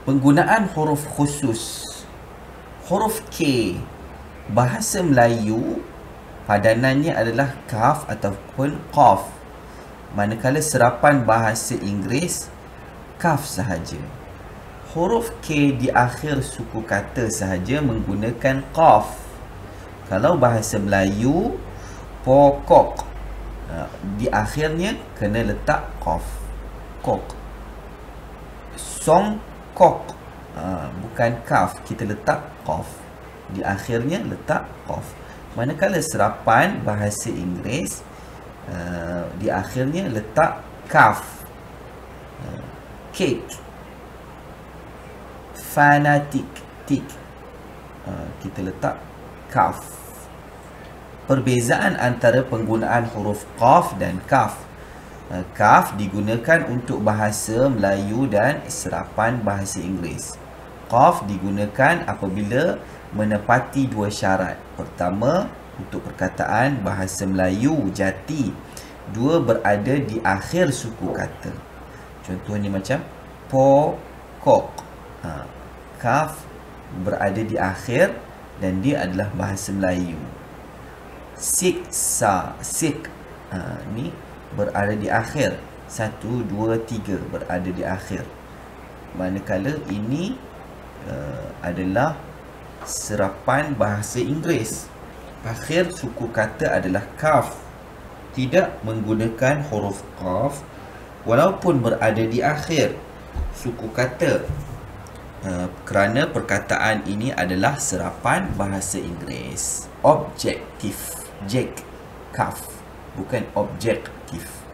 Penggunaan huruf khusus. Huruf K bahasa Melayu padanannya adalah kaf ataupun qaf. Manakala serapan bahasa Inggeris kaf sahaja. Huruf K di akhir suku kata sahaja menggunakan qaf. Kalau bahasa Melayu pokok, di akhirnya kena letak qaf. Kok. Songkok, bukan kaf, kita letak qaf. Di akhirnya letak qaf. Manakala serapan bahasa Inggeris, di akhirnya letak kaf. Cake, fanatik, tik, kita letak kaf. Perbezaan antara penggunaan huruf qaf dan kaf. Kaf digunakan untuk bahasa Melayu dan serapan bahasa Inggeris. Qaf digunakan apabila menepati dua syarat. Pertama, untuk perkataan bahasa Melayu jati, dua berada di akhir suku kata. Contohnya macam pokok. Kaf berada di akhir dan dia adalah bahasa Melayu. Siksa, sik, ni berada di akhir. 1, 2, 3 berada di akhir. Manakala ini adalah serapan bahasa Inggeris. Akhir suku kata adalah kaf. Tidak menggunakan huruf qaf walaupun berada di akhir suku kata. Kerana perkataan ini adalah serapan bahasa Inggeris. Objektif, jek, kaf, bukan objektif.